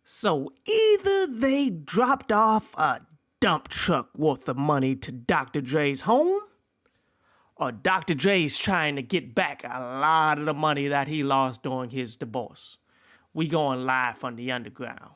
So either they dropped off a dump truck worth of money to Dr. Dre's home, or Dr. Dre's trying to get back a lot of the money that he lost during his divorce. We going live from the underground.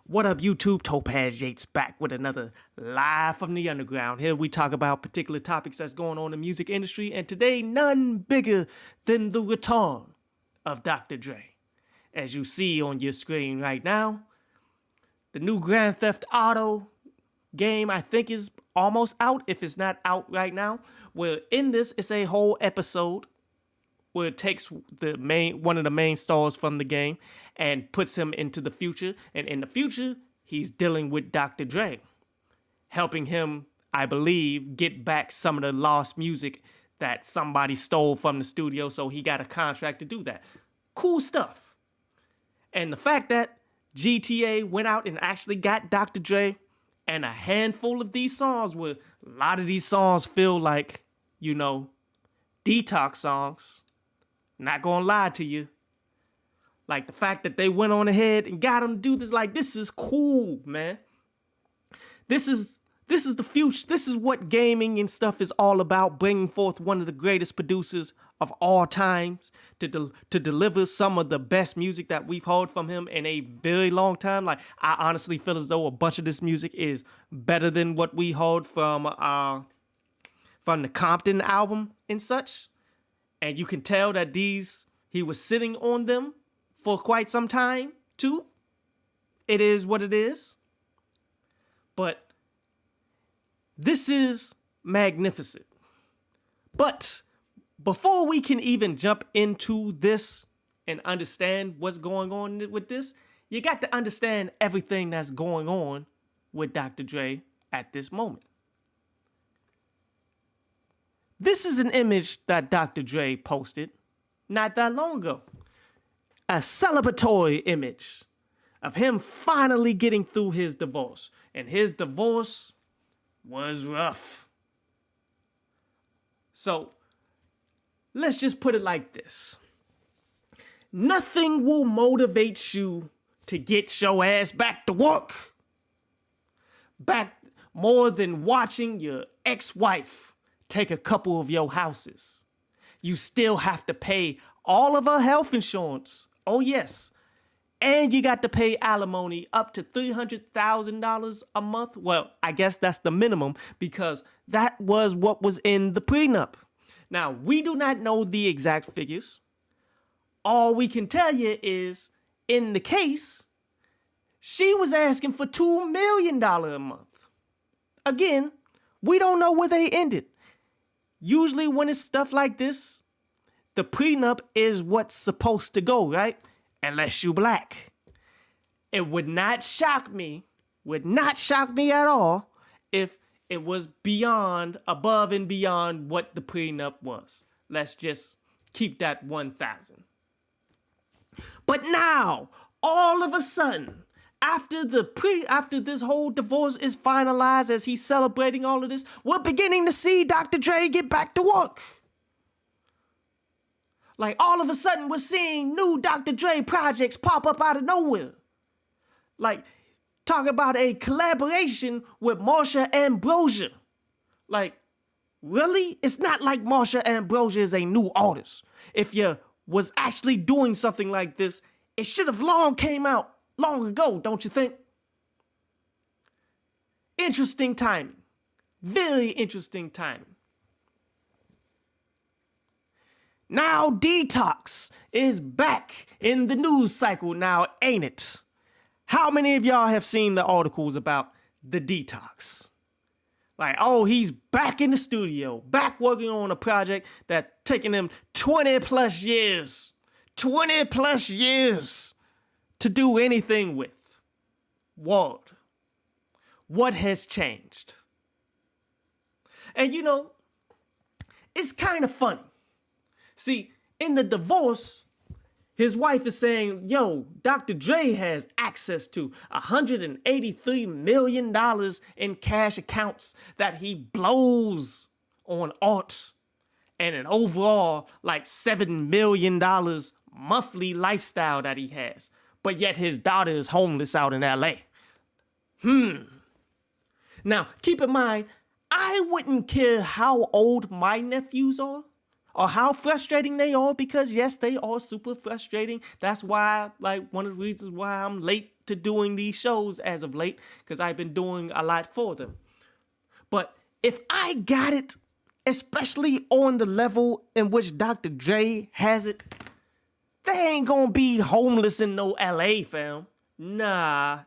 What up, YouTube? Topaz Yates back with another Live from the Underground. Here we talk about particular topics that's going on in the music industry, and today none bigger than the return of Dr. Dre. As you see on your screen right now, the new Grand Theft Auto game, I think, is almost out, if it's not out right now. Where in this, it's a whole episode where it takes one of the main stars from the game and puts him into the future. And in the future, he's dealing with Dr. Dre, helping him, I believe, get back some of the lost music that somebody stole from the studio. So he got a contract to do that. Cool stuff. And the fact that GTA went out and actually got Dr. Dre and a handful of these songs, where a lot of these songs feel like, detox songs. Not gonna lie to you. Like, the fact that they went on ahead and got him to do this, like, this is cool, man. This is the future. This is what gaming and stuff is all about, bringing forth one of the greatest producers of all times to deliver some of the best music that we've heard from him in a very long time. Like, I honestly feel as though a bunch of this music is better than what we heard from the Compton album and such. And you can tell that he was sitting on them for quite some time, too. It is what it is. But this is magnificent. But before we can even jump into this and understand what's going on with this, you got to understand everything that's going on with Dr. Dre at this moment. This is an image that Dr. Dre posted not that long ago. A celebratory image of him finally getting through his divorce. And his divorce was rough. So, let's just put it like this. Nothing will motivate you to get your ass back to work. Back more than watching your ex-wife take a couple of your houses. You still have to pay all of her health insurance. Oh, yes. And you got to pay alimony up to $300,000 a month. Well, I guess that's the minimum, because that was what was in the prenup. Now, we do not know the exact figures. All we can tell you is, in the case, she was asking for $2 million a month. Again, we don't know where they ended. Usually when it's stuff like this, the prenup is what's supposed to go, right? Unless you black. It would not shock me at all, if it was above and beyond what the prenup was. Let's just keep that 1,000. But now, all of a sudden, after this whole divorce is finalized, as he's celebrating all of this, we're beginning to see Dr. Dre get back to work. Like, all of a sudden, we're seeing new Dr. Dre projects pop up out of nowhere. Like, talk about a collaboration with Marsha Ambrosia. Like, really? It's not like Marsha Ambrosia is a new artist. If you was actually doing something like this, it should have long came out long ago, don't you think? Interesting timing. Very interesting timing. Now Detox is back in the news cycle now, ain't it? How many of y'all have seen the articles about the Detox? Like, oh, he's back in the studio, back working on a project that's taking him 20 plus years to do anything with. What has changed? And it's kind of funny. See, in the divorce, His wife is saying, yo, Dr. Dre has access to $183 million in cash accounts that he blows on art and an overall like $7 million monthly lifestyle that he has. But yet his daughter is homeless out in LA. Now, keep in mind, I wouldn't care how old my nephews are or how frustrating they are, because yes, they are super frustrating. That's why, like, one of the reasons why I'm late to doing these shows as of late, because I've been doing a lot for them. But if I got it, especially on the level in which Dr. Dre has it, they ain't gonna be homeless in no LA, fam. Nah,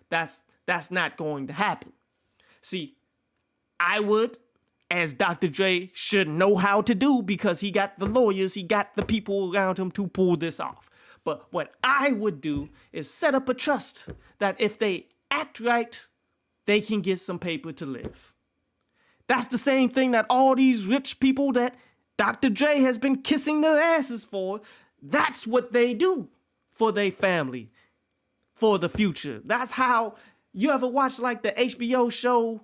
that's not going to happen. See, I would, as Dr. Dre should know how to do, because he got the lawyers, he got the people around him to pull this off. But what I would do is set up a trust that if they act right, they can get some paper to live. That's the same thing that all these rich people that Dr. Dre has been kissing their asses for, that's what they do for their family, for the future. That's how, you ever watch like the HBO show,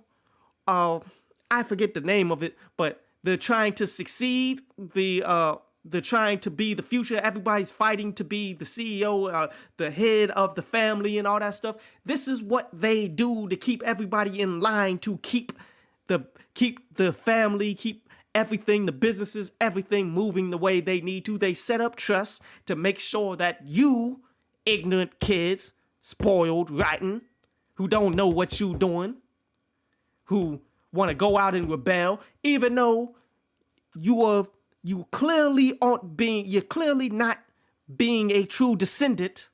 I forget the name of it, but they're trying to succeed, they're trying to be the future, everybody's fighting to be the CEO, the head of the family and all that stuff. This is what they do to keep everybody in line, to keep the family, keep everything, the businesses, everything moving the way they need to. They set up trusts to make sure that you, ignorant kids, spoiled, rotten, who don't know what you doing, who want to go out and rebel, even though you're clearly not being a true descendant,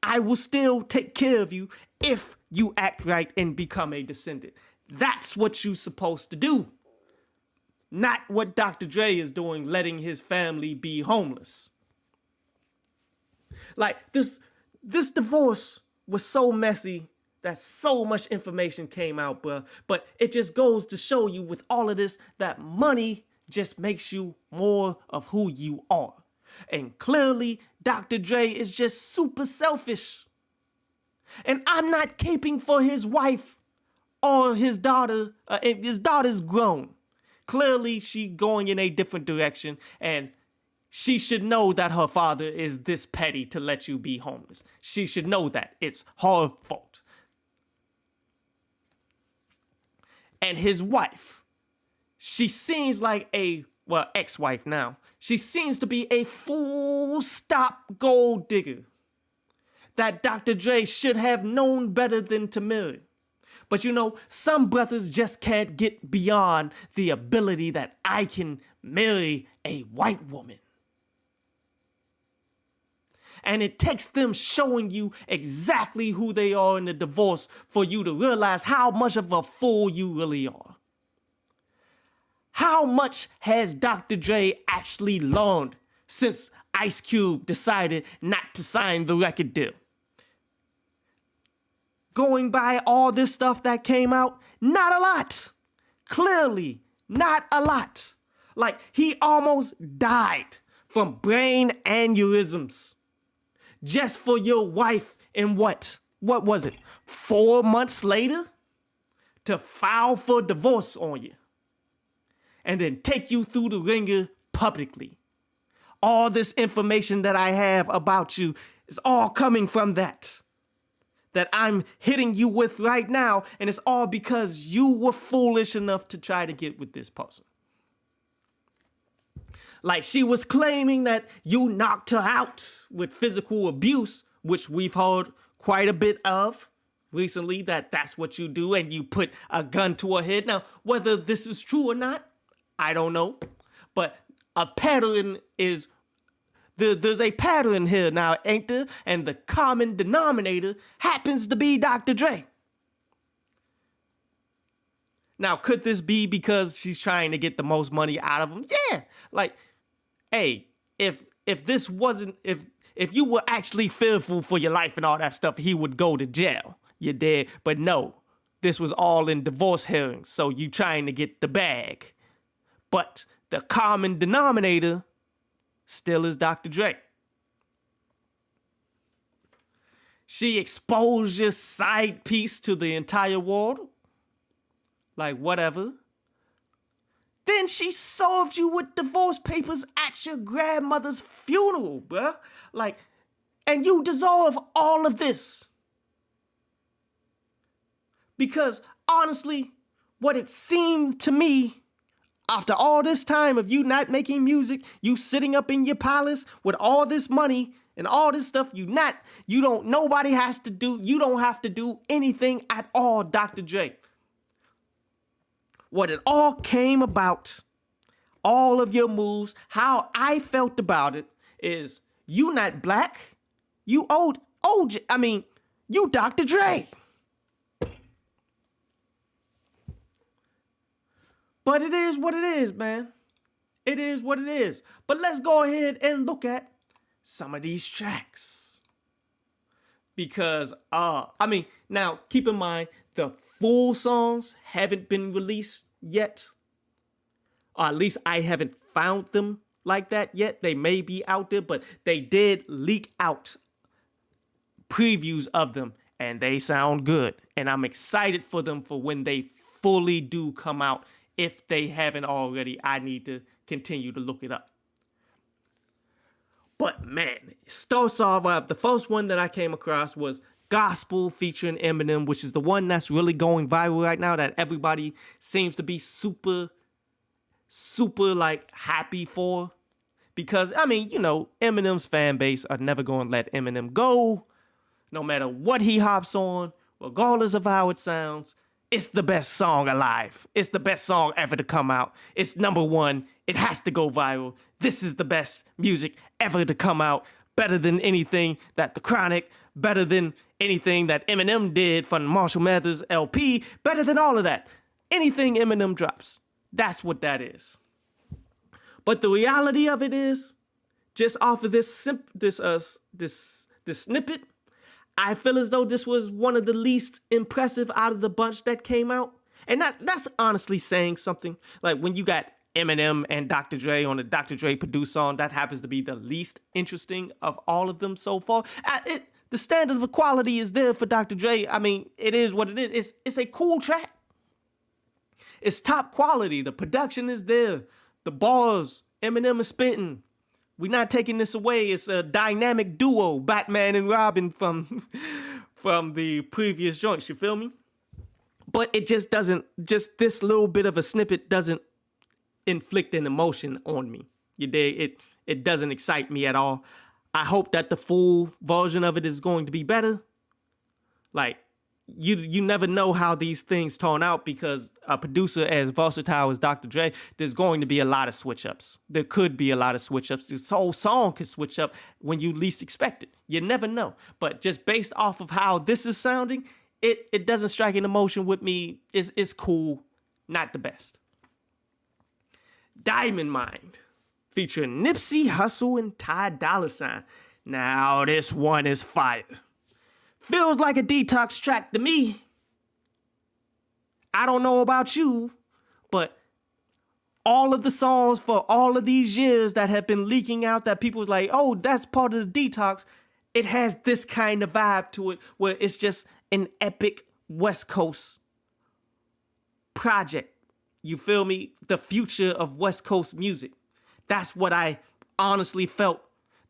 I will still take care of you if you act right and become a descendant. That's what you're supposed to do. Not what Dr. Dre is doing, letting his family be homeless. Like, this divorce was so messy that so much information came out, bro. But it just goes to show you with all of this that money just makes you more of who you are. And clearly, Dr. Dre is just super selfish. And I'm not caping for his wife or his daughter. His daughter's grown. Clearly, she going in a different direction, and she should know that her father is this petty to let you be homeless. She should know that. It's her fault. And his wife, she seems like ex-wife now. She seems to be a full stop gold digger that Dr. Dre should have known better than to marry. But you know, some brothers just can't get beyond the ability that I can marry a white woman. And it takes them showing you exactly who they are in the divorce for you to realize how much of a fool you really are. How much has Dr. Dre actually learned since Ice Cube decided not to sign the record deal? Going by all this stuff that came out, not a lot. Clearly, not a lot. Like, he almost died from brain aneurysms just for your wife in what was it, 4 months later to file for divorce on you and then take you through the ringer publicly. All this information that I have about you is all coming from that I'm hitting you with right now, and it's all because you were foolish enough to try to get with this person. Like, she was claiming that you knocked her out with physical abuse, which we've heard quite a bit of recently, that's what you do, and you put a gun to her head. Now, whether this is true or not, I don't know, but a pattern is there's a pattern here now, ain't there? And the common denominator happens to be Dr. Dre. Now, could this be because she's trying to get the most money out of him? Yeah. Like, hey, if you were actually fearful for your life and all that stuff, he would go to jail. You're dead. But no, this was all in divorce hearings, so you trying to get the bag. But the common denominator still is Dr. Dre. She exposed your side piece to the entire world. Like, whatever. Then she served you with divorce papers at your grandmother's funeral, bruh. Like, and you deserve all of this. Because, honestly, what it seemed to me, after all this time of you not making music, you sitting up in your palace with all this money and all this stuff, nobody has to do, you don't have to do anything at all, Dr. Dre. What it all came about, all of your moves, how I felt about it is you not black, you you Dr. Dre. But it is what it is, man. It is what it is. But let's go ahead and look at some of these tracks. Because, now keep in mind, the full songs haven't been released yet. Or at least I haven't found them like that yet. They may be out there, but they did leak out previews of them, and they sound good. And I'm excited for them for when they fully do come out. If they haven't already, I need to continue to look it up. But man, starts off, the first one that I came across was Gospel featuring Eminem, which is the one that's really going viral right now, that everybody seems to be super like happy for. Because, Eminem's fan base are never going to let Eminem go. No matter what he hops on, regardless of how it sounds. It's the best song alive. It's the best song ever to come out. It's number one. It has to go viral. This is the best music ever to come out. Better than anything that The Chronic, better than anything that Eminem did from Marshall Mathers LP, better than all of that. Anything Eminem drops, that's what that is. But the reality of it is, just off of this snippet, I feel as though this was one of the least impressive out of the bunch that came out. And that's honestly saying something. Like, when you got Eminem and Dr. Dre on a Dr. Dre produced song, that happens to be the least interesting of all of them so far. The standard of quality is there for Dr. Dre. I mean, it is what it is. It's a cool track. It's top quality. The production is there. The bars Eminem is spitting. We're not taking this away. It's a dynamic duo, Batman and Robin from the previous joints, you feel me? But it just this little bit of a snippet doesn't inflict an emotion on me. You dig? It doesn't excite me at all. I hope that the full version of it is going to be better. Like, you never know how these things turn out, because a producer as versatile as Dr. Dre, there's going to be a lot of switch-ups. There could be a lot of switch-ups. This whole song could switch up when you least expect it. You never know. But just based off of how this is sounding, it doesn't strike an emotion with me. It's cool. Not the best. Diamond Mind, featuring Nipsey Hussle and Ty Dolla $ign. Now this one is fire. Feels like a detox track to me. I don't know about you, but all of the songs for all of these years that have been leaking out that people's like, oh, that's part of the detox, it has this kind of vibe to it where it's just an epic West Coast project. You feel me? The future of West Coast music. That's what I honestly felt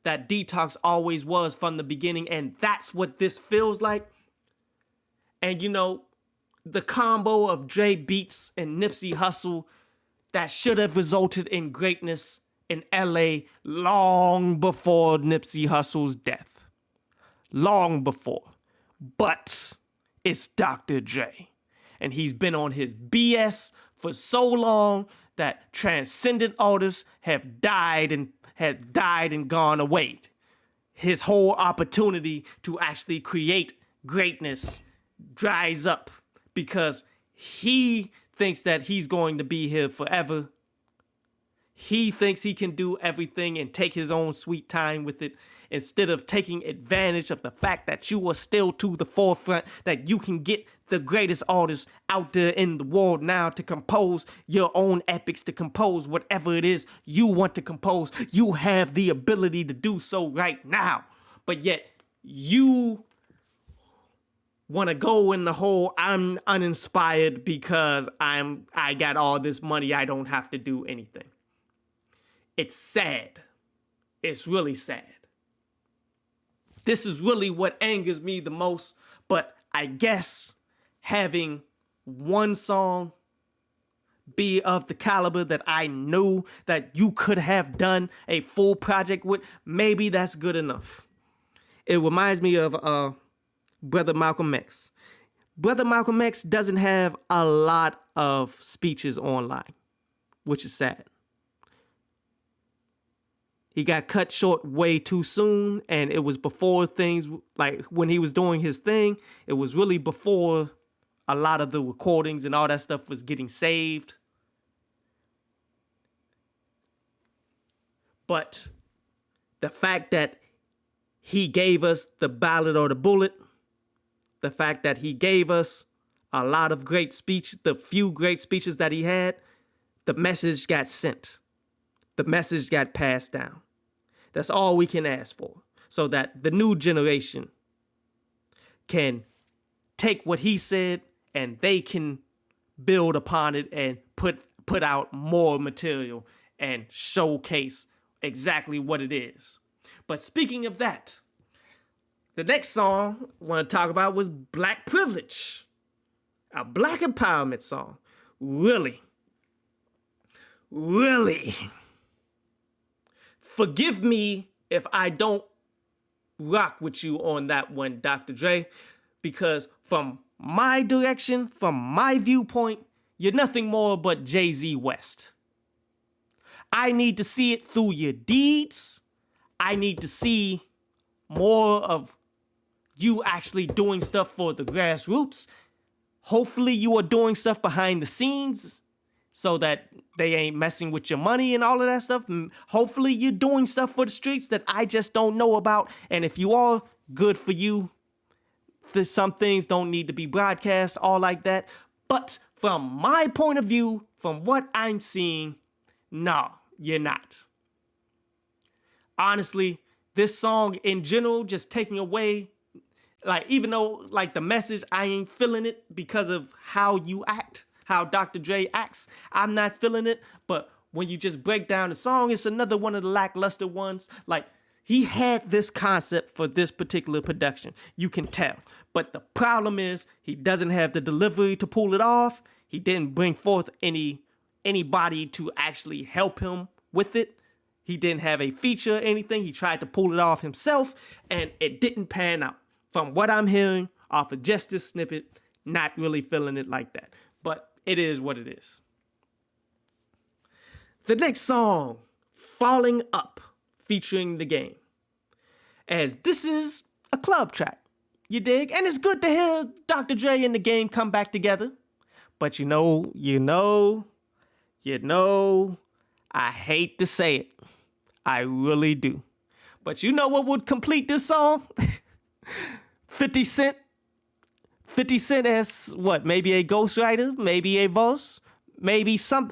that Detox always was from the beginning, and that's what this feels like. And the combo of Dre Beats and Nipsey Hussle, that should have resulted in greatness in LA long before Nipsey Hussle's death. Long before. But it's Dr. Dre. And he's been on his BS for so long that transcendent artists have died and gone away. His whole opportunity to actually create greatness dries up because he thinks that he's going to be here forever. He thinks he can do everything and take his own sweet time with it, instead of taking advantage of the fact that you are still to the forefront, that you can get the greatest artists out there in the world now to compose your own epics, to compose whatever it is you want to compose. You have the ability to do so right now. But yet you want to go in the whole I'm uninspired because I got all this money, I don't have to do anything. It's sad. It's really sad. This is really what angers me the most, but I guess having one song be of the caliber that I knew that you could have done a full project with, maybe that's good enough. It reminds me of Brother Malcolm X. Brother Malcolm X doesn't have a lot of speeches online, which is sad. He got cut short way too soon, and it was before things, like when he was doing his thing, it was really before a lot of the recordings and all that stuff was getting saved. But the fact that he gave us the ballad or the bullet, the fact that he gave us a lot of great speech, the few great speeches that he had, the message got sent. The message got passed down. That's all we can ask for, so that the new generation can take what he said and they can build upon it and put out more material and showcase exactly what it is. But speaking of that, the next song I want to talk about was Black Privilege, a black empowerment song. Really? Forgive me if I don't rock with you on that one, Dr. Dre, because from my direction, from my viewpoint, you're nothing more but Jay-Z West. I need to see it through your deeds. I need to see more of you actually doing stuff for the grassroots. Hopefully you are doing stuff behind the scenes so that they ain't messing with your money and all of that stuff. Hopefully you're doing stuff for the streets that I just don't know about. And if you are, good for you. Some things don't need to be broadcast, all like that. But from my point of view, from what I'm seeing, no, you're not. Honestly, this song in general, just taking away, like, even though, like, the message, I ain't feeling it because of how you act, how Dr. Dre acts. I'm not feeling it. But when you just break down the song, it's another one of the lackluster ones. Like, he had this concept for this particular production. You can tell. But the problem is he doesn't have the delivery to pull it off. He didn't bring forth anybody to actually help him with it. He didn't have a feature or anything. He tried to pull it off himself, and it didn't pan out. From what I'm hearing off of just this snippet, not really feeling it like that. But it is what it is. The next song, Falling Up, featuring The Game. As this is a club track, you dig? And it's good to hear Dr. Dre and The Game come back together. But you know, I hate to say it. I really do. But you know what would complete this song? 50 Cent. 50 Cent as what? Maybe a ghostwriter, maybe a verse, maybe some.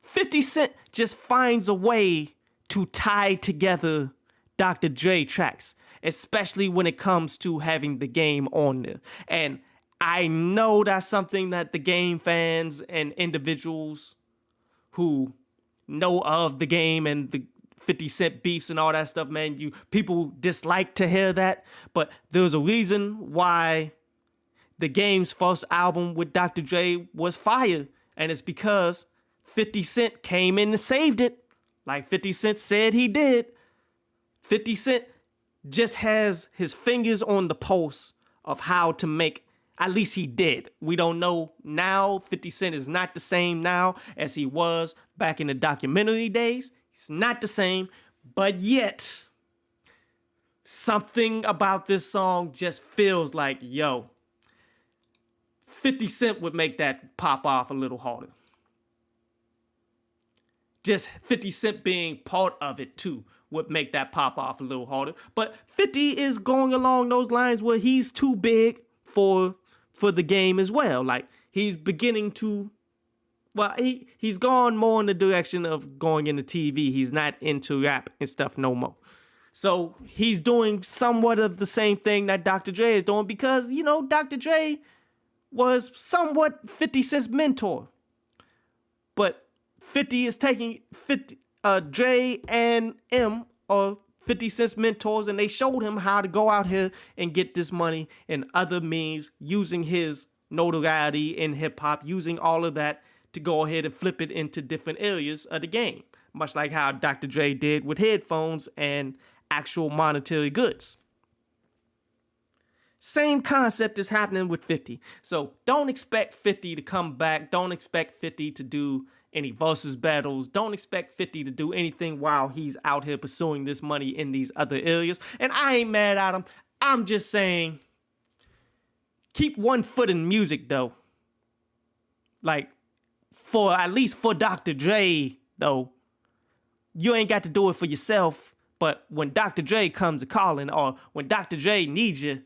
50 Cent just finds a way to tie together Dr. Dre tracks, especially when it comes to having The Game on there. And I know that's something that The Game fans and individuals who know of The Game and the 50 Cent beefs and all that stuff, man, people dislike to hear that. But there's a reason why The Game's first album with Dr. Dre was fire. And it's because 50 Cent came in and saved it. Like 50 Cent said he did. 50 Cent just has his fingers on the pulse of how to make, at least he did. We don't know now. 50 Cent is not the same now as he was back in the documentary days. He's not the same, but yet something about this song just feels like, yo, 50 Cent would make that pop off a little harder. Just 50 Cent being part of it too would make that pop off a little harder. But 50 is going along those lines where he's too big for The Game as well. Like, he's beginning to, well, he's gone more in the direction of going into TV. He's not into rap and stuff no more. So he's doing somewhat of the same thing that Dr. Dre is doing because, Dr. Dre was somewhat 50 Cent's mentor. But 50 is taking Dre and M are 50 Cent's mentors, and they showed him how to go out here and get this money and other means using his notoriety in hip hop, using all of that to go ahead and flip it into different areas of the game. Much like how Dr. Dre did with headphones and actual monetary goods. Same concept is happening with 50. So don't expect 50 to come back. Don't expect 50 to do any versus battles. Don't expect 50 to do anything while he's out here pursuing this money in these other areas. And I ain't mad at him. I'm just saying, keep one foot in music though. Like, at least for Dr. Dre though, you ain't got to do it for yourself. But when Dr. Dre comes a calling, or when Dr. Dre needs you,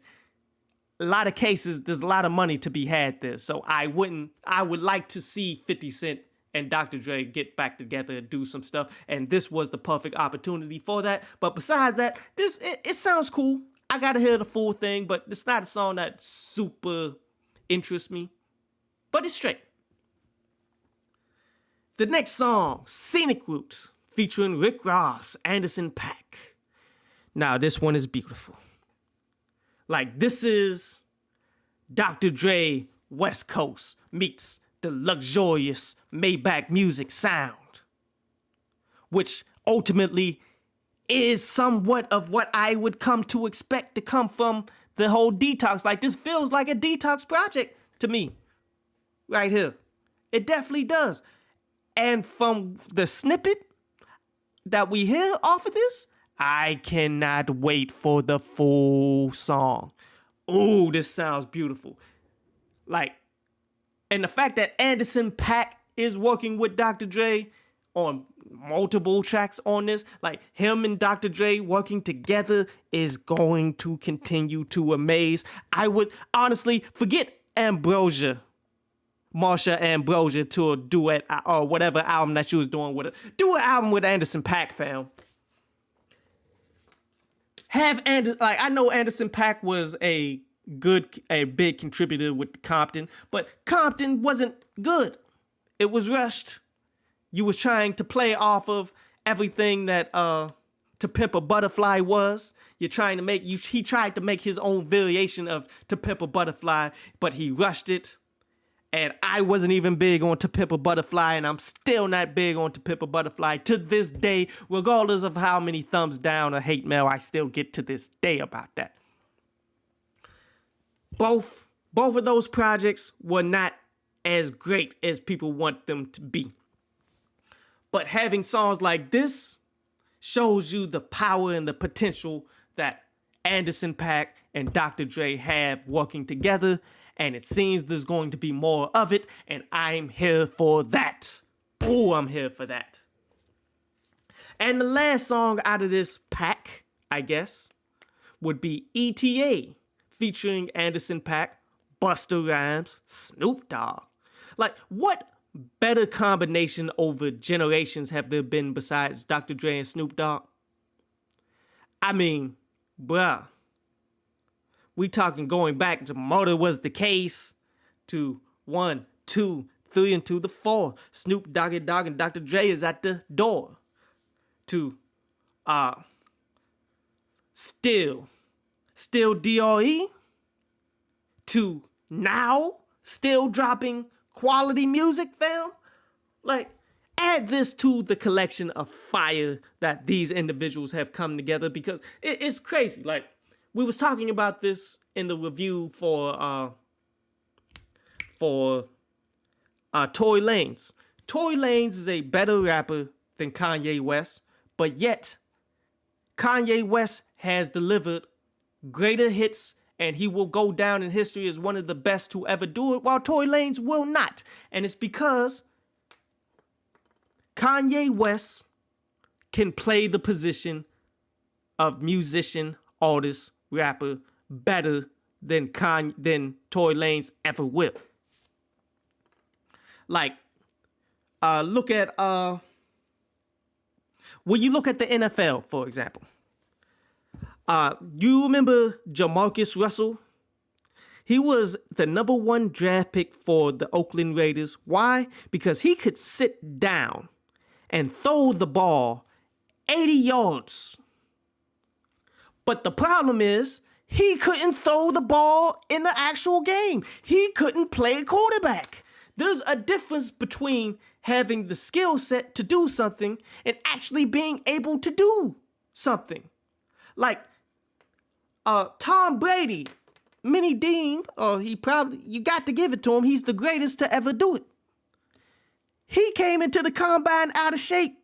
a lot of cases, there's a lot of money to be had there. So I would like to see 50 Cent and Dr. Dre get back together and do some stuff. And this was the perfect opportunity for that. But besides that, it sounds cool. I gotta hear the full thing, but it's not a song that super interests me. But it's straight. The next song, Scenic Route, featuring Rick Ross, Anderson .Paak. Now, this one is beautiful. Like, this is Dr. Dre West Coast meets the luxurious Maybach music sound, which ultimately is somewhat of what I would come to expect to come from the whole Detox. Like, this feels like a Detox project to me, right here. It definitely does. And from the snippet that we hear off of this, I cannot wait for the full song. Ooh, this sounds beautiful. Like, and the fact that Anderson .Paak is working with Dr. Dre on multiple tracks on this, like him and Dr. Dre working together is going to continue to amaze. I would honestly forget Marsha Ambrosia to a duet or whatever album that she was doing with her. Do an album with Anderson .Paak, fam. I know Anderson .Paak was a big contributor with Compton, but Compton wasn't good. It was rushed. You was trying to play off of everything that To Pimp a Butterfly was. He tried to make his own variation of To Pimp a Butterfly, but he rushed it. And I wasn't even big on To Pimp a Butterfly, and I'm still not big on To Pimp a Butterfly to this day, regardless of how many thumbs down or hate mail I still get to this day about that. Both of those projects were not as great as people want them to be. But having songs like this shows you the power and the potential that Anderson .Paak and Dr. Dre have working together. And it seems there's going to be more of it, and I'm here for that. Oh, I'm here for that. And the last song out of this pack, I guess, would be ETA, featuring Anderson .Paak, Busta Rhymes, Snoop Dogg. Like, what better combination over generations have there been besides Dr. Dre and Snoop Dogg? I mean, bruh. We talking going back to Murder Was the Case, to 1, 2, 3, and to the 4. Snoop Doggy Dogg and Dr. Dre is at the door. To Still DRE. To now, still dropping quality music, fam. Like, add this to the collection of fire that these individuals have come together, because it's crazy. Like, we was talking about this in the review for Tory Lanez. Tory Lanez is a better rapper than Kanye West, but yet Kanye West has delivered greater hits, and he will go down in history as one of the best to ever do it, while Tory Lanez will not. And it's because Kanye West can play the position of musician, artist, rapper better than Tory Lanez ever will. Like, look at when you look at the NFL, for example. You remember Jamarcus Russell? He was the #1 draft pick for the Oakland Raiders. Why? Because he could sit down and throw the ball 80 yards. But the problem is, he couldn't throw the ball in the actual game. He couldn't play quarterback. There's a difference between having the skill set to do something and actually being able to do something. Like Tom Brady, many deemed, you got to give it to him, he's the greatest to ever do it. He came into the combine out of shape.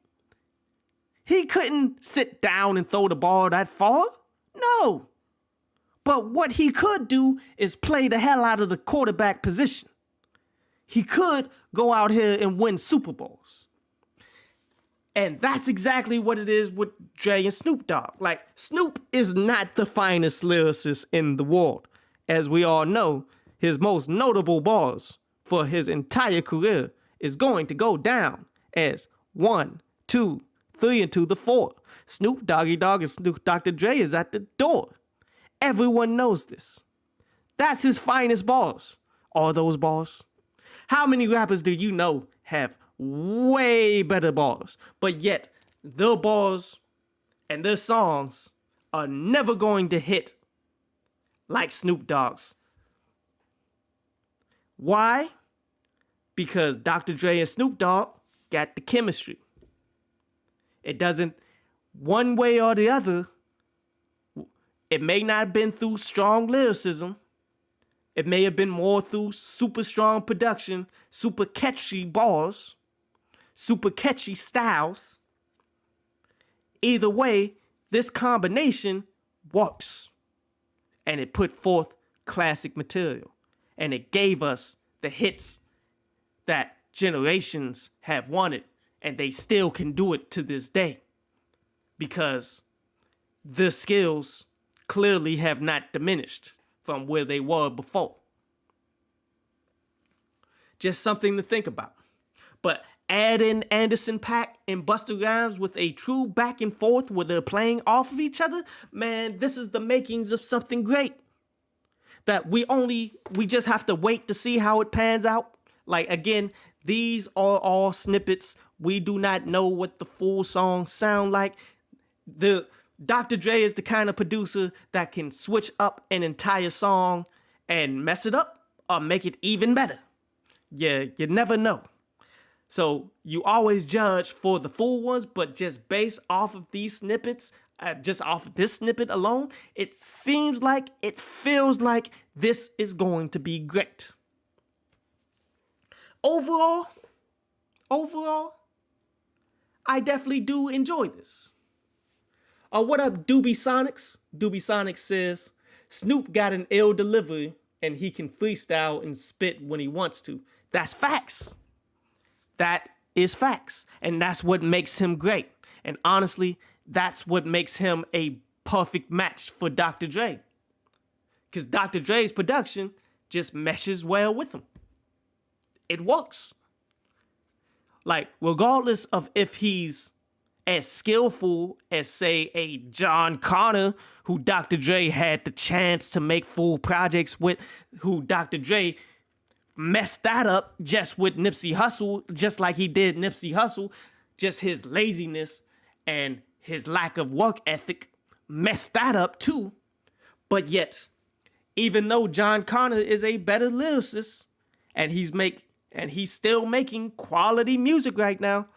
He couldn't sit down and throw the ball that far. No. But what he could do is play the hell out of the quarterback position. He could go out here and win Super Bowls. And that's exactly what it is with Dre and Snoop Dogg. Like, Snoop is not the finest lyricist in the world. As we all know, his most notable bars for his entire career is going to go down as 1, 2, 3, and to the 4. Snoop Doggy Dogg and Snoop Dr. Dre is at the door. Everyone knows this. That's his finest bars. All those bars. How many rappers do you know have way better bars, but yet their bars and their songs are never going to hit like Snoop Dogg's? Why? Because Dr. Dre and Snoop Dogg got the chemistry. It doesn't, one way or the other, it may not have been through strong lyricism. It may have been more through super strong production, super catchy bars, super catchy styles. Either way, this combination works. And it put forth classic material. And it gave us the hits that generations have wanted. And they still can do it to this day. Because the skills clearly have not diminished from where they were before. Just something to think about. But add in Anderson .Paak and Busta Rhymes with a true back and forth where they're playing off of each other, man, this is the makings of something great. That we just have to wait to see how it pans out. Like, again, these are all snippets. We do not know what the full songs sound like. Dr. Dre is the kind of producer that can switch up an entire song and mess it up or make it even better. Yeah, you never know. So you always judge for the full ones, but just based off of these snippets, just off of this snippet alone, it feels like this is going to be great. Overall, I definitely do enjoy this. What up, Doobie Sonics? Doobie Sonics says, Snoop got an ill delivery and he can freestyle and spit when he wants to. That's facts. That is facts. And that's what makes him great. And honestly, that's what makes him a perfect match for Dr. Dre. Because Dr. Dre's production just meshes well with him. It works. Like, regardless of if he's as skillful as, say, a John Connor, who Dr. Dre had the chance to make full projects with, who Dr. Dre messed that up just with Nipsey Hussle, just like he did Nipsey Hussle. Just his laziness and his lack of work ethic messed that up too. But yet, even though John Connor is a better lyricist, and he's still making quality music right now,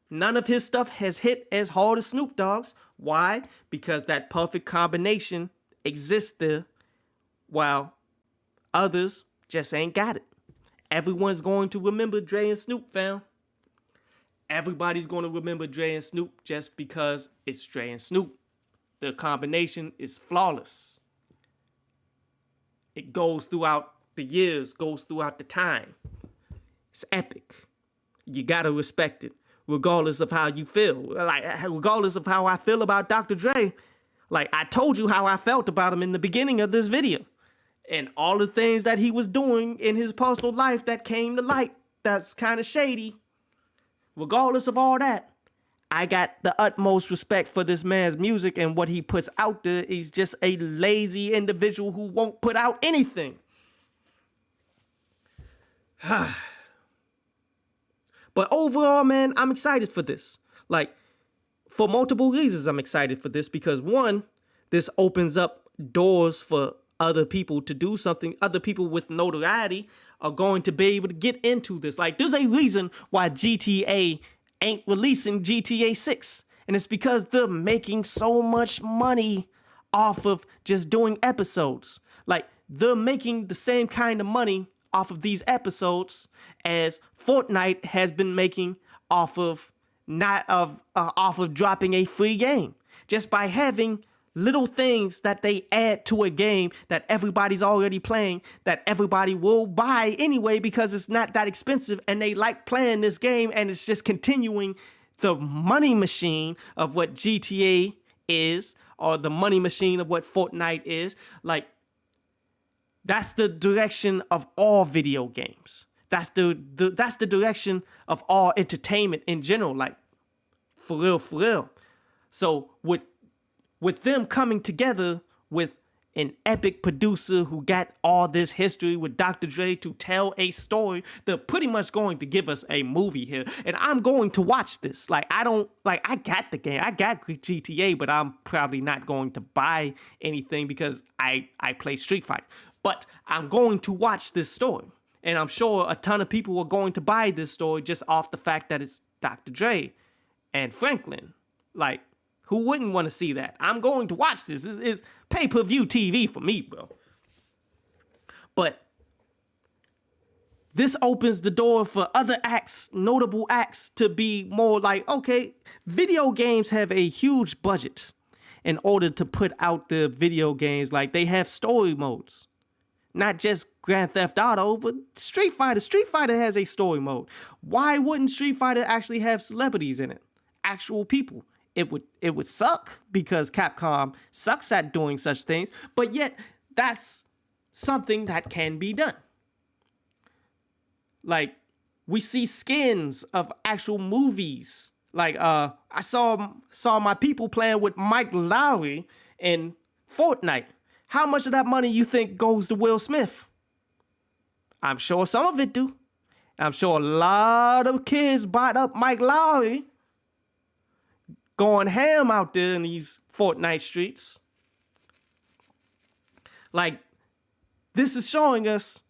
none of his stuff has hit as hard as Snoop Dogg's. Why? Because that perfect combination exists there, while others just ain't got it. Everyone's going to remember Dre and Snoop, fam. Everybody's going to remember Dre and Snoop just because it's Dre and Snoop. The combination is flawless. It goes throughout the years, goes throughout the time. It's epic. You gotta respect it, regardless of how you feel. Like, regardless of how I feel about Dr. Dre. Like, I told you how I felt about him in the beginning of this video. And all the things that he was doing in his personal life that came to light, that's kind of shady. Regardless of all that, I got the utmost respect for this man's music and what he puts out there. He's just a lazy individual who won't put out anything. But overall, man, I'm excited for this. Like, for multiple reasons, I'm excited for this because, one, this opens up doors for other people to do something. Other people with notoriety are going to be able to get into this. Like, there's a reason why GTA ain't releasing GTA 6. And it's because they're making so much money off of just doing episodes. Like, they're making the same kind of money off of these episodes as Fortnite has been making off of dropping a free game, just by having little things that they add to a game that everybody's already playing, that everybody will buy anyway because it's not that expensive and they like playing this game, and it's just continuing the money machine of what GTA is, or the money machine of what Fortnite is. Like, that's the direction of all video games. That's the direction of all entertainment in general. Like, for real, for real. So with them coming together with an epic producer who got all this history with Dr. Dre to tell a story, they're pretty much going to give us a movie here. And I'm going to watch this. Like, I got the game. I got GTA, but I'm probably not going to buy anything because I play Street Fighter. But I'm going to watch this story. And I'm sure a ton of people are going to buy this story just off the fact that it's Dr. Dre and Franklin. Like, who wouldn't want to see that? I'm going to watch this. This is pay-per-view TV for me, bro. But this opens the door for other acts, notable acts, to be more like, okay, video games have a huge budget in order to put out the video games. Like, they have story modes. Not just Grand Theft Auto, but Street Fighter. Street Fighter has a story mode. Why wouldn't Street Fighter actually have celebrities in it? Actual people. It would suck because Capcom sucks at doing such things, but yet that's something that can be done. Like, we see skins of actual movies. Like, I saw my people playing with Mike Lowry in Fortnite. How much of that money you think goes to Will Smith? I'm sure some of it do. I'm sure a lot of kids bought up Mike Lowry, going ham out there in these Fortnite streets. Like, this is showing us,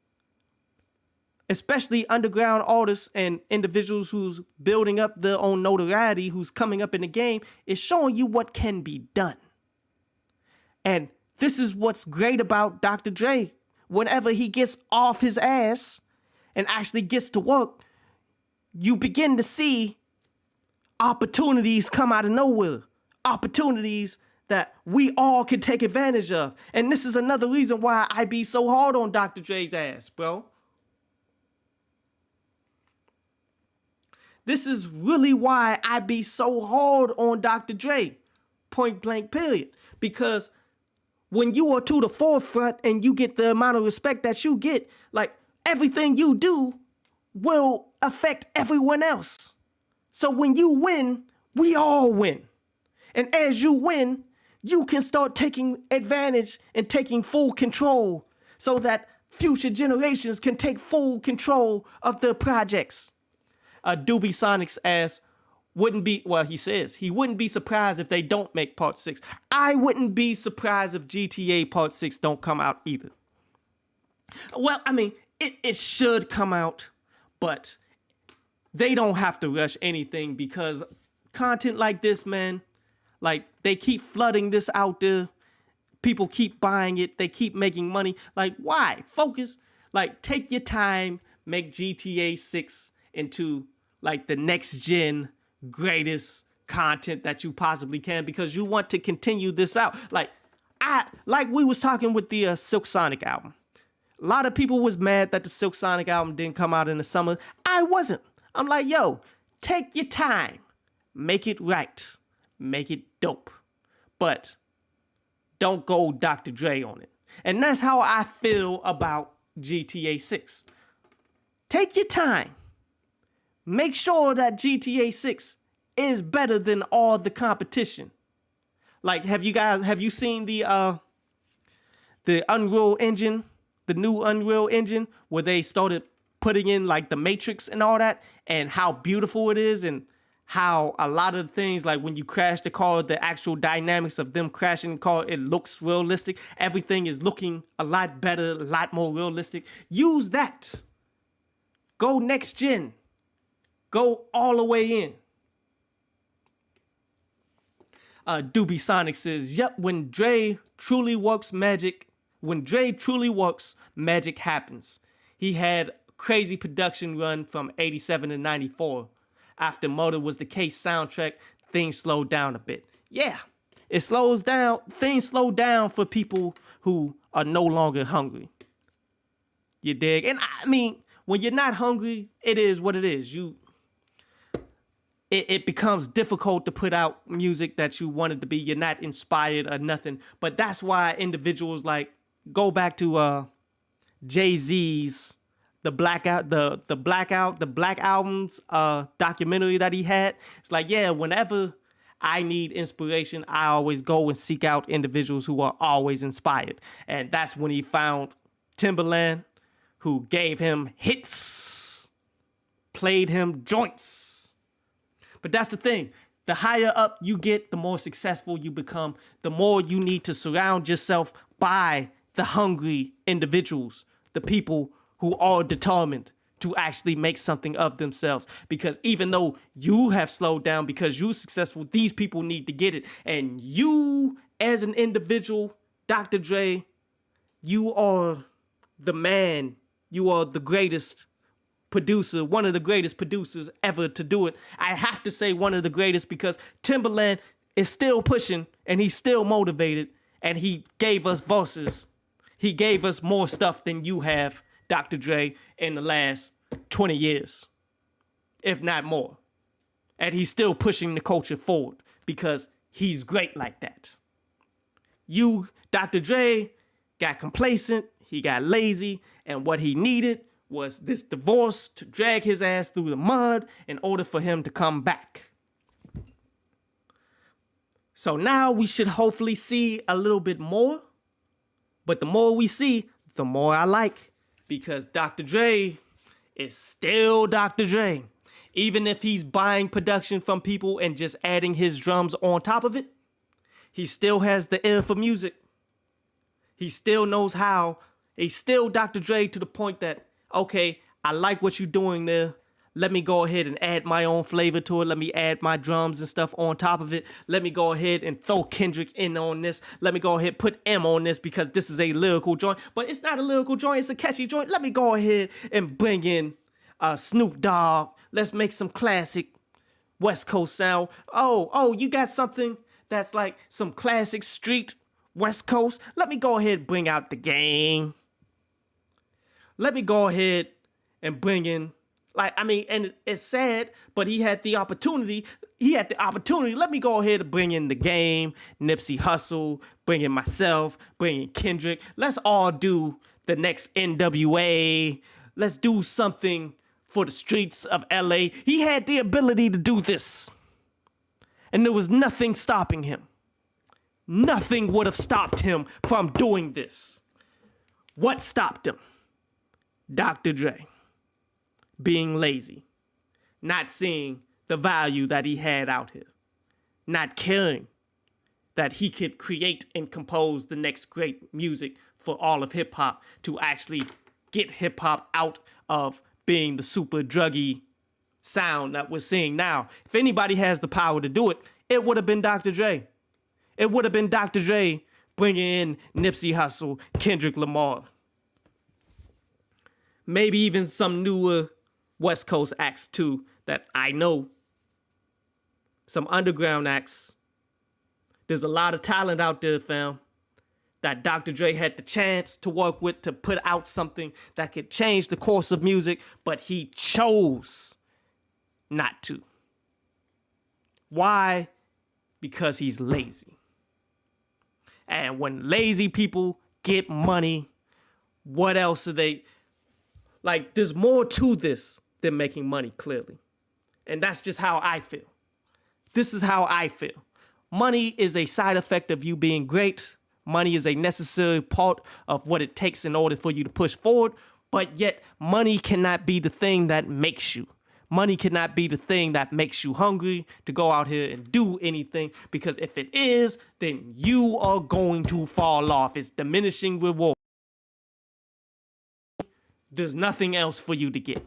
especially underground artists and individuals who's building up their own notoriety, who's coming up in the game, is showing you what can be done. And this is what's great about Dr. Dre. Whenever he gets off his ass and actually gets to work, you begin to see opportunities come out of nowhere. Opportunities that we all can take advantage of. And this is another reason why I be so hard on Dr. Dre's ass, bro. This is really why I be so hard on Dr. Dre. Point blank, period. Because when you are to the forefront and you get the amount of respect that you get, like, everything you do will affect everyone else. So when you win, we all win. And as you win, you can start taking advantage and taking full control so that future generations can take full control of their projects. Doobie Sonic's ass wouldn't be, well, he says, he wouldn't be surprised if they don't make Part 6. I wouldn't be surprised if GTA Part 6 don't come out either. Well, I mean, it should come out, but they don't have to rush anything because content like this, man, like, they keep flooding this out there. People keep buying it. They keep making money. Like, why? Focus. Like, take your time. Make GTA 6 into, like, the next gen greatest content that you possibly can because you want to continue this out. Like we was talking with the Silk Sonic album. A lot of people was mad that the Silk Sonic album didn't come out in the summer. I wasn't. I'm like, yo, take your time. Make it right. Make it dope. But don't go Dr. Dre on it. And that's how I feel about GTA 6. Take your time. Make sure that GTA 6 is better than all the competition. Like, have you seen the Unreal Engine, the new Unreal Engine, where they started putting in like the Matrix and all that, and how beautiful it is, and how a lot of things, like when you crash the car, the actual dynamics of them crashing the car, it looks realistic. Everything is looking a lot better, a lot more realistic. Use that. Go next gen. Go all the way in. Doobie Sonic says, yep, when Dre truly works, magic happens. He had crazy production run from 87 to 94. After Murder Was the Case soundtrack, things slowed down a bit. Yeah, it slows down. Things slow down for people who are no longer hungry. You dig? And I mean, when you're not hungry, it is what it is. It becomes difficult to put out music that you wanted to be. You're not inspired or nothing. But that's why individuals like go back to Jay-Z's the Black Album's documentary that he had. It's like, yeah, whenever I need inspiration, I always go and seek out individuals who are always inspired. And that's when he found Timbaland, who gave him hits, played him joints. But that's the thing. The higher up you get, the more successful you become, the more you need to surround yourself by the hungry individuals, the people who are determined to actually make something of themselves. Because even though you have slowed down because you're successful, these people need to get it. And you, as an individual, Dr. Dre, you are the man. You are the greatest producer, one of the greatest producers ever to do it. I have to say one of the greatest because Timbaland is still pushing and he's still motivated, and he gave us verses. He gave us more stuff than you have, Dr. Dre, in the last 20 years, if not more. And he's still pushing the culture forward because he's great like that. You, Dr. Dre, got complacent, he got lazy, and what he needed was this divorce to drag his ass through the mud in order for him to come back. So now we should hopefully see a little bit more. But the more we see, the more I like. Because Dr. Dre is still Dr. Dre. Even if he's buying production from people and just adding his drums on top of it, he still has the ear for music. He still knows how. He's still Dr. Dre to the point that, okay, I like what you're doing there. Let me go ahead and add my own flavor to it. Let me add my drums and stuff on top of it. Let me go ahead and throw Kendrick in on this. Let me go ahead and put M on this because this is a lyrical joint. But it's not a lyrical joint. It's a catchy joint. Let me go ahead and bring in Snoop Dogg. Let's make some classic West Coast sound. Oh, you got something that's like some classic street West Coast? Let me go ahead and bring out The Game. Let me go ahead and bring in, and it's sad, but he had the opportunity. Let me go ahead and bring in The Game, Nipsey Hussle, bring in myself, bring in Kendrick. Let's all do the next NWA. Let's do something for the streets of LA. He had the ability to do this. And there was nothing stopping him. Nothing would have stopped him from doing this. What stopped him? Dr. Dre being lazy, not seeing the value that he had out here, not caring that he could create and compose the next great music for all of hip hop to actually get hip hop out of being the super druggy sound that we're seeing now. If anybody has the power to do it, it would have been Dr. Dre. It would have been Dr. Dre bringing in Nipsey Hussle, Kendrick Lamar. Maybe even some newer West Coast acts too that I know. Some underground acts. There's a lot of talent out there, fam, that Dr. Dre had the chance to work with to put out something that could change the course of music, but he chose not to. Why? Because he's lazy. And when lazy people get money, what else are they? There's more to this than making money, clearly. And that's just how I feel. This is how I feel. Money is a side effect of you being great. Money is a necessary part of what it takes in order for you to push forward. But yet, money cannot be the thing that makes you. Money cannot be the thing that makes you hungry to go out here and do anything. Because if it is, then you are going to fall off. It's diminishing reward. There's nothing else for you to get.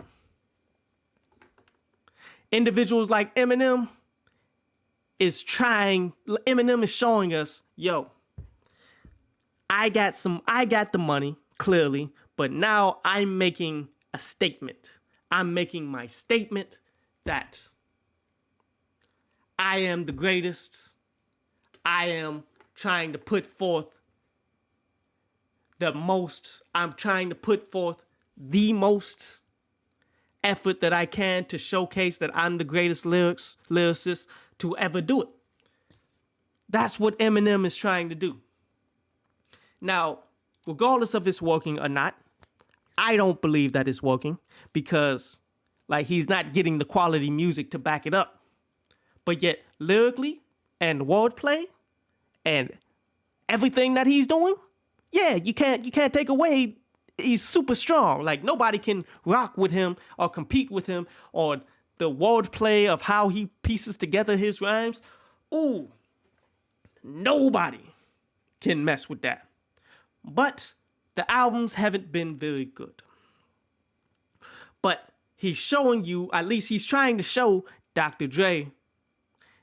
Individuals like Eminem is showing us, yo, I got the money, clearly, but now I'm making a statement. I'm making my statement that I am the greatest. I am trying to put forth the most effort that I can to showcase that I'm the greatest lyricist to ever do it. That's what Eminem is trying to do. Now, regardless of it's working or not, I don't believe that it's working because, like, he's not getting the quality music to back it up. But yet, lyrically and wordplay and everything that he's doing, yeah, you can't take away. He's super strong. Like, nobody can rock with him or compete with him or the wordplay of how he pieces together his rhymes. Ooh, nobody can mess with that. But the albums haven't been very good. But he's showing you, at least he's trying to show Dr. Dre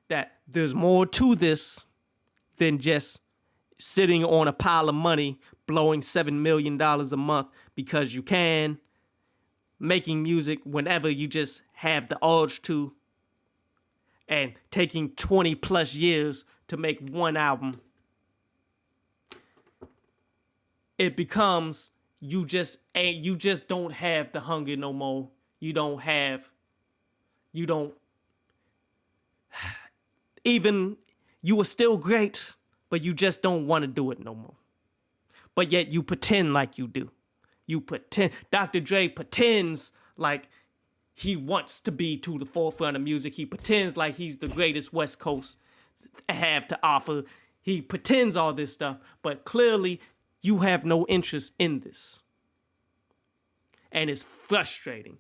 that there's more to this than just sitting on a pile of money, blowing $7 million a month because you can, making music whenever you just have the urge to, and taking 20 plus years to make one album. It becomes you just don't have the hunger no more. Even you are still great, but you just don't want to do it no more. But yet you pretend like you do. You pretend. Dr. Dre pretends like he wants to be to the forefront of music. He pretends like he's the greatest West Coast have to offer. He pretends all this stuff, but clearly you have no interest in this. And it's frustrating.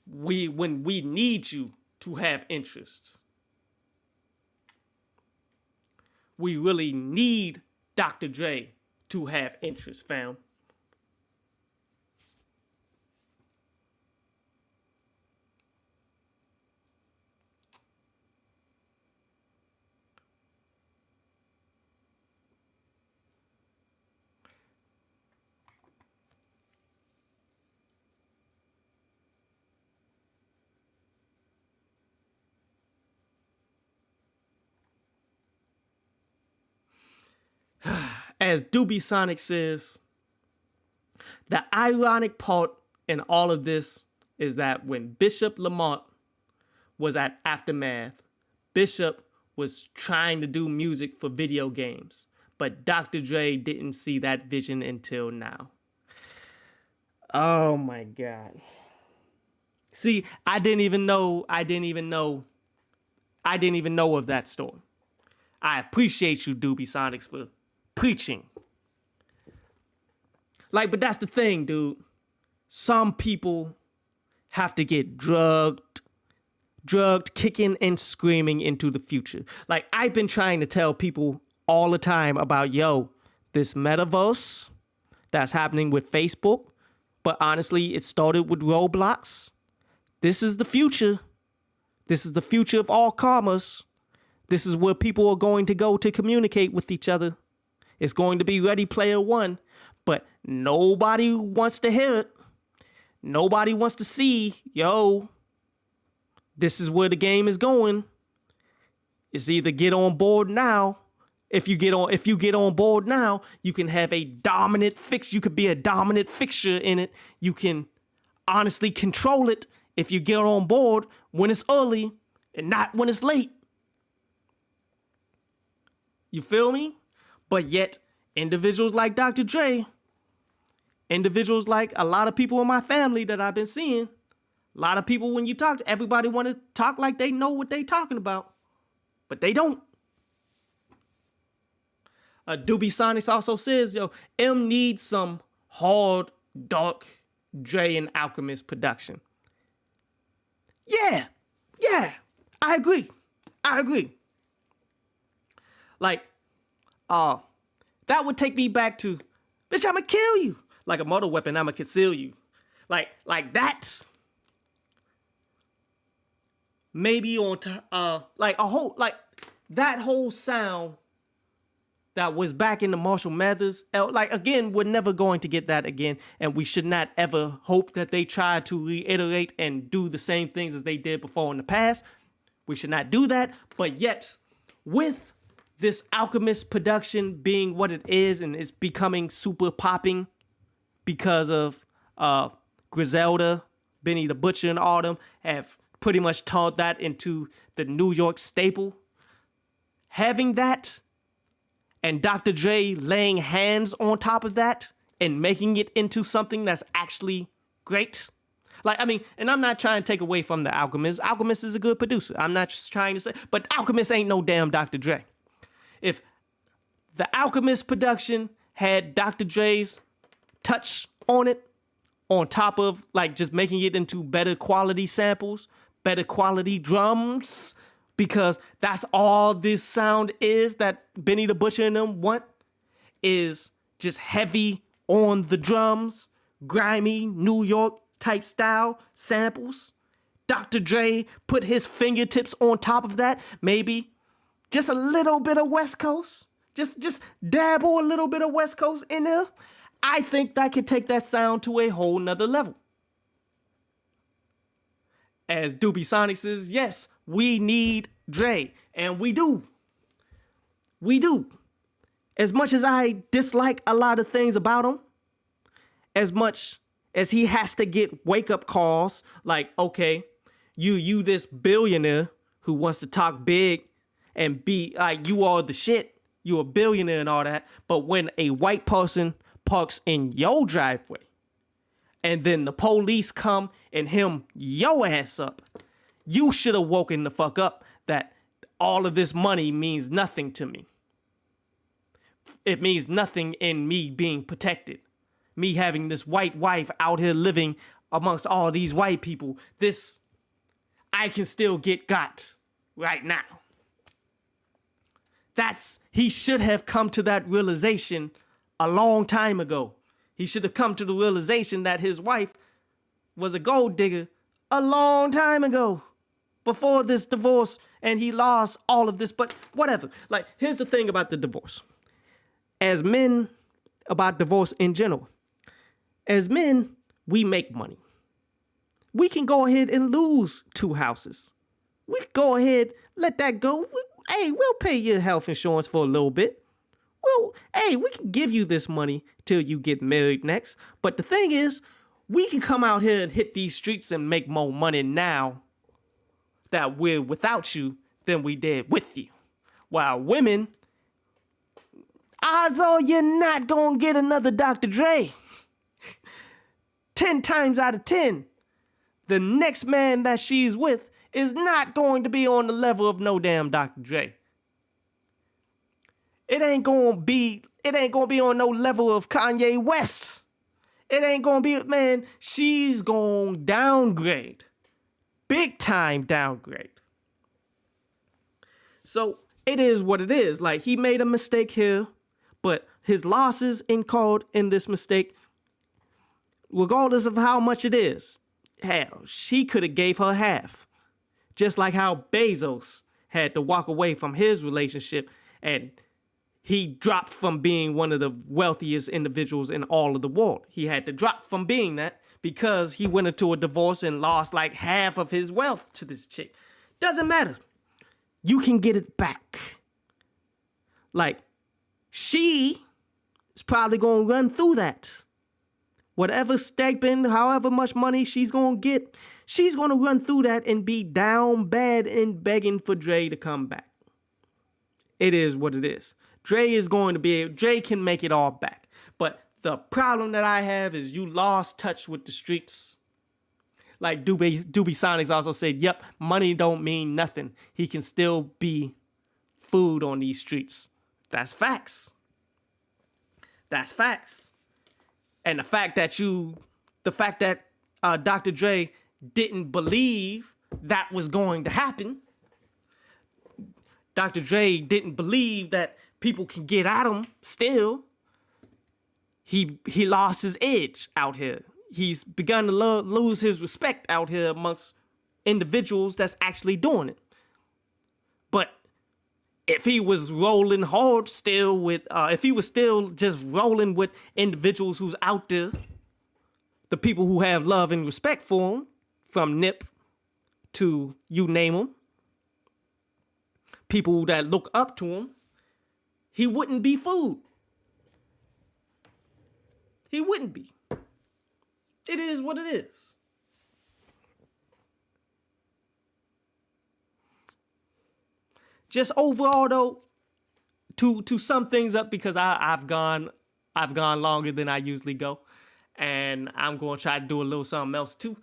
When we need you to have interest. We really need Dr. Dre to have interest, fam. As Doobie Sonic says, the ironic part in all of this is that when Bishop Lamont was at Aftermath, Bishop was trying to do music for video games, but Dr. Dre didn't see that vision until now. Oh my God. See, I didn't even know of that story. I appreciate you, Doobie Sonics, for preaching. Like, but that's the thing, dude. Some people have to get drugged, kicking and screaming into the future. Like, I've been trying to tell people all the time about, yo, this metaverse that's happening with Facebook, but honestly, it started with Roblox. This is the future. This is the future of all commerce. This is where people are going to go to communicate with each other. It's going to be Ready Player One, but nobody wants to hear it. Nobody wants to see, yo, this is where the game is going. It's either get on board now. If you get on board now, you can have a dominant fix. You could be a dominant fixture in it. You can honestly control it if you get on board when it's early and not when it's late. You feel me? But yet, individuals like Dr. Dre, individuals like a lot of people in my family that I've been seeing, a lot of people when you talk to, everybody want to talk like they know what they talking about. But they don't. Doobie Sonics also says, yo, M needs some hard, dark Dre and Alchemist production. Yeah, I agree. Like, that would take me back to, bitch, I'ma kill you. Like a mortal weapon, I'ma conceal you. Like that's maybe on like a whole, like that whole sound that was back in the Marshall Mathers, like again, we're never going to get that again, and we should not ever hope that they try to reiterate and do the same things as they did before in the past. We should not do that, but yet, with this Alchemist production being what it is, and it's becoming super popping because of Griselda, Benny the Butcher, and all them have pretty much turned that into the New York staple. Having that, and Dr. Dre laying hands on top of that and making it into something that's actually great. Like, I mean, and I'm not trying to take away from the Alchemist. Alchemist is a good producer. I'm not just trying to say, but Alchemist ain't no damn Dr. Dre. If the Alchemist production had Dr. Dre's touch on it, on top of like just making it into better quality samples, better quality drums, because that's all this sound is that Benny the Butcher and them want, is just heavy on the drums, grimy New York type style samples. Dr. Dre put his fingertips on top of that, maybe just a little bit of West Coast, just dabble a little bit of West Coast in there. I think that could take that sound to a whole nother level. As Doobie Sonic says, yes, we need Dre, and we do. We do. As much as I dislike a lot of things about him, as much as he has to get wake-up calls, like, okay, you this billionaire who wants to talk big and be like, you are the shit, you a billionaire and all that, but when a white person parks in your driveway, and then the police come and hem your ass up, you should have woken the fuck up that all of this money means nothing to me. It means nothing in me being protected. Me having this white wife out here living amongst all these white people. This, I can still get got right now. He should have come to that realization a long time ago. He should have come to the realization that his wife was a gold digger a long time ago, before this divorce, and he lost all of this, but whatever. Like, here's the thing about the divorce. As men, about divorce in general, as men, we make money. We can go ahead and lose 2 houses. We can go ahead, let that go. We'll pay your health insurance for a little bit. Well, we can give you this money till you get married next. But the thing is, we can come out here and hit these streets and make more money now that we're without you than we did with you. While women, odds are you're not gonna get another Dr. Dre. 10 times out of 10, the next man that she's with is not going to be on the level of no damn Dr. Dre. It ain't gonna be on no level of Kanye West. It ain't gonna be, man, she's gonna downgrade. Big time downgrade. So it is what it is. Like, he made a mistake here, but his losses incurred in this mistake, regardless of how much it is, hell, she could have gave her half. Just like how Bezos had to walk away from his relationship, and he dropped from being one of the wealthiest individuals in all of the world. He had to drop from being that because he went into a divorce and lost like half of his wealth to this chick. Doesn't matter. You can get it back. Like, she is probably going to run through that. Whatever stipend, however much money she's going to get, she's going to run through that and be down bad and begging for Dre to come back. It is what it is. Dre can make it all back. But the problem that I have is you lost touch with the streets. Like Doobie Sonics also said, yep, money don't mean nothing. He can still be food on these streets. That's facts. That's facts. And the fact that Dr. Dre didn't believe that was going to happen. Dr. Dre didn't believe that people can get at him still. He lost his edge out here. He's begun to lose his respect out here amongst individuals that's actually doing it. But if he was rolling hard still with, if he was still just rolling with individuals who's out there, the people who have love and respect for him, from Nip to you name them, people that look up to him, he wouldn't be food. He wouldn't be. It is what it is. Just overall though, to sum things up, because I've gone longer than I usually go, and I'm going to try to do a little something else too.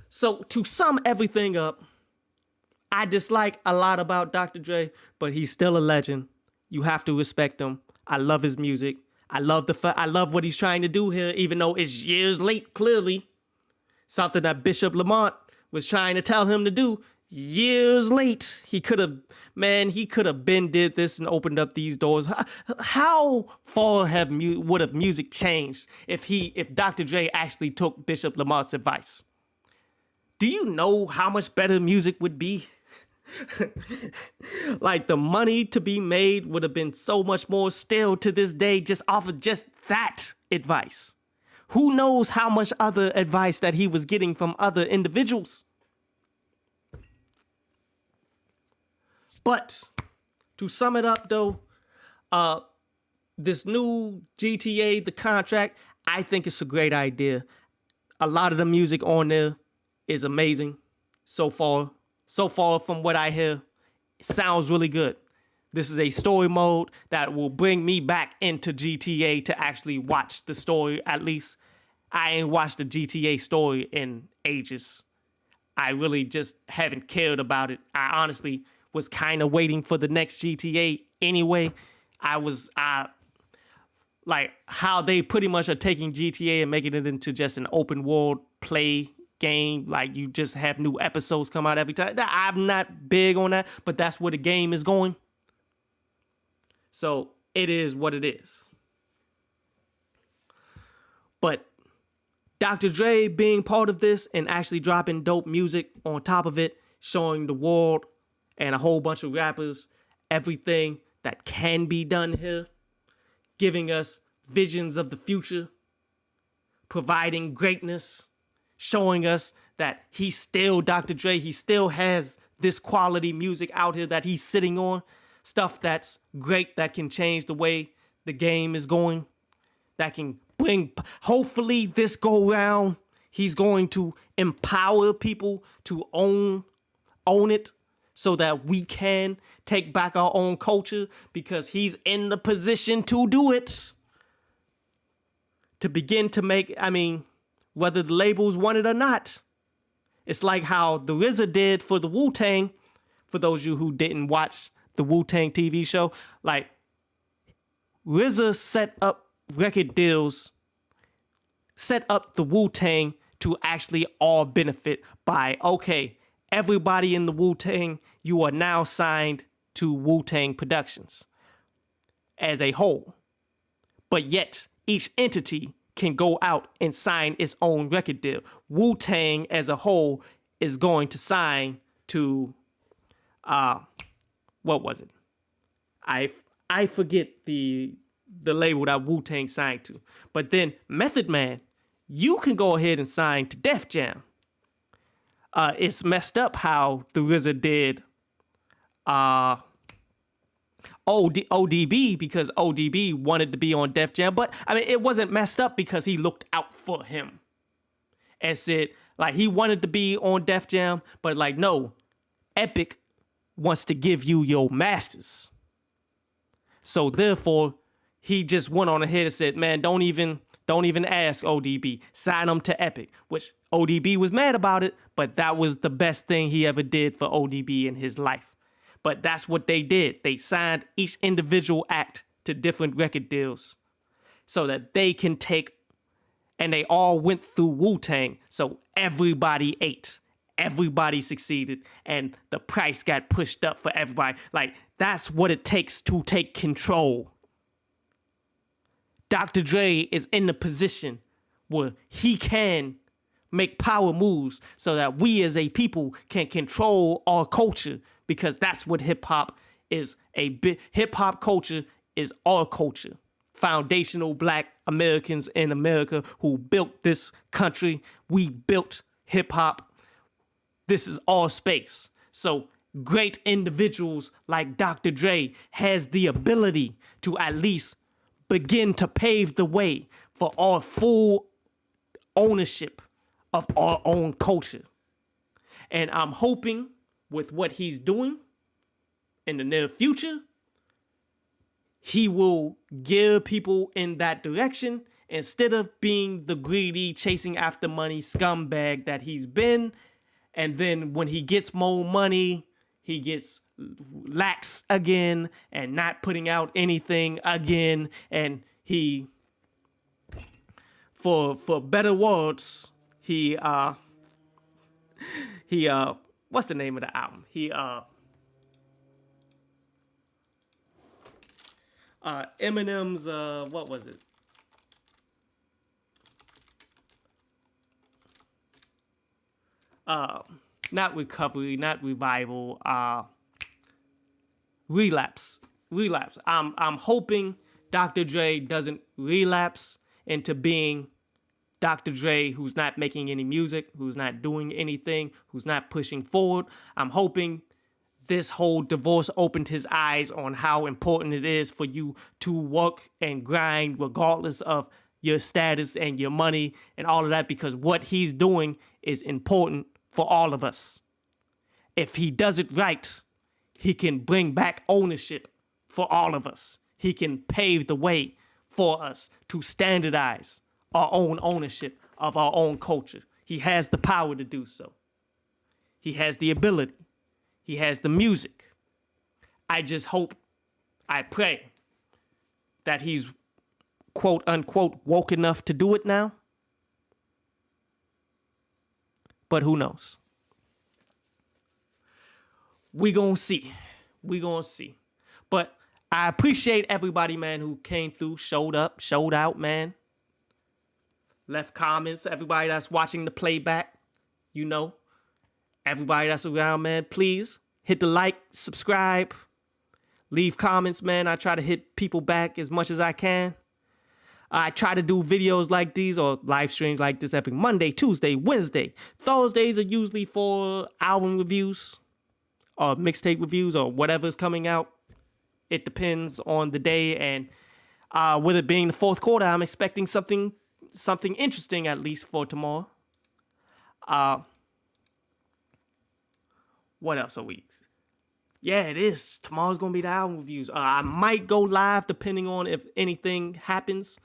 So to sum everything up, I dislike a lot about Dr. Dre, but he's still a legend. You have to respect him. I love his music. I love what he's trying to do here, even though it's years late, clearly. Something that Bishop Lamont was trying to tell him to do years late. He could have been did this and opened up these doors. How far would have music changed if Dr. Dre actually took Bishop Lamont's advice? Do you know how much better music would be? Like, the money to be made would have been so much more still to this day just off of just that advice. Who knows how much other advice that he was getting from other individuals? But to sum it up though, this new GTA, the contract, I think it's a great idea. A lot of the music on there is amazing so far. So far from what I hear, it sounds really good. This is a story mode that will bring me back into GTA to actually watch the story, at least. I ain't watched the GTA story in ages. I really just haven't cared about it. I honestly was kind of waiting for the next GTA anyway. Like how they pretty much are taking GTA and making it into just an open world play game. Like, you just have new episodes come out every time. I'm not big on that, but that's where the game is going. So it is what it is. But Dr. Dre being part of this and actually dropping dope music on top of it, showing the world and a whole bunch of rappers everything that can be done here, giving us visions of the future, providing greatness, showing us that he's still Dr. Dre. He still has this quality music out here that he's sitting on, stuff that's great, that can change the way the game is going, that can bring, hopefully this go round, he's going to empower people to own it, so that we can take back our own culture, because he's in the position to do it. To begin to make, whether the labels want it or not. It's like how the RZA did for the Wu-Tang. For those of you who didn't watch the Wu-Tang TV show, like, RZA set up record deals, set up the Wu-Tang to actually all benefit by, okay, everybody in the Wu-Tang, you are now signed to Wu-Tang Productions as a whole. But yet, each entity can go out and sign its own record deal. Wu-Tang as a whole is going to sign to, what was it? I forget the label that Wu-Tang signed to. But then Method Man, you can go ahead and sign to Def Jam. It's messed up how the RZA did ODB, because ODB wanted to be on Def Jam, but it wasn't messed up because he looked out for him and said, like, he wanted to be on Def Jam, but like, no, Epic wants to give you your masters. So therefore, he just went on ahead and said, man, don't even ask ODB, sign him to Epic, which ODB was mad about it, but that was the best thing he ever did for ODB in his life. But that's what they did. They signed each individual act to different record deals so that they can take, and they all went through Wu-Tang. So everybody ate. Everybody succeeded. And the price got pushed up for everybody. Like, that's what it takes to take control. Dr. Dre is in the position where he can make power moves so that we as a people can control our culture, because that's what hip hop is. Hip hop culture is our culture. Foundational Black Americans in America who built this country. We built hip hop. This is our space. So great individuals like Dr. Dre has the ability to at least begin to pave the way for our full ownership of our own culture. And I'm hoping with what he's doing in the near future, he will gear people in that direction instead of being the greedy, chasing after money scumbag that he's been. And then when he gets more money, he gets lax again and not putting out anything again. And he, for better words, he what's the name of the album? Eminem's, what was it? Not recovery, not revival, relapse. I'm hoping Dr. Dre doesn't relapse into being Dr. Dre who's not making any music, who's not doing anything, who's not pushing forward. I'm hoping this whole divorce opened his eyes on how important it is for you to work and grind regardless of your status and your money and all of that, because what he's doing is important for all of us. If he does it right, he can bring back ownership for all of us. He can pave the way for us to standardize our own ownership of our own culture. He has the power to do so. He has the ability. He has the music. I just hope, I pray that he's quote unquote woke enough to do it now. But who knows? We gonna see. But I appreciate everybody, man, who came through, showed up, showed out, man. Left comments. Everybody that's watching the playback, you know. Everybody that's around, man, please hit the like, subscribe, leave comments, man. I try to hit people back as much as I can. I try to do videos like these or live streams like this every Monday, Tuesday, Wednesday. Thursdays are usually for album reviews or mixtape reviews or whatever's coming out. It depends on the day, and with it being the fourth quarter, I'm expecting something interesting at least for tomorrow. What else are we? Yeah, it is. Tomorrow's gonna be the album reviews. I might go live depending on if anything happens,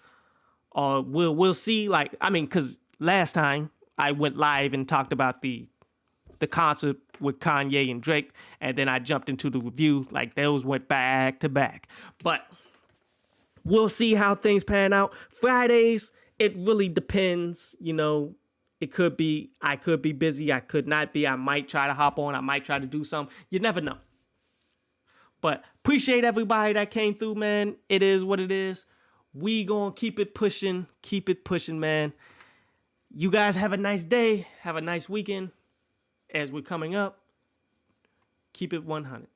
or we'll see. Like, I mean, cause last time I went live and talked about the concert with Kanye and Drake, and then I jumped into the review. Like, those went back to back. But we'll see how things pan out. Fridays, it really depends, you know. It could be, I could be busy, I could not be. I might try to hop on, I might try to do something. You never know. But appreciate everybody that came through, man. It is what it is. We gonna keep it pushing, man. You guys have a nice day, have a nice weekend as we're coming up. Keep it 100.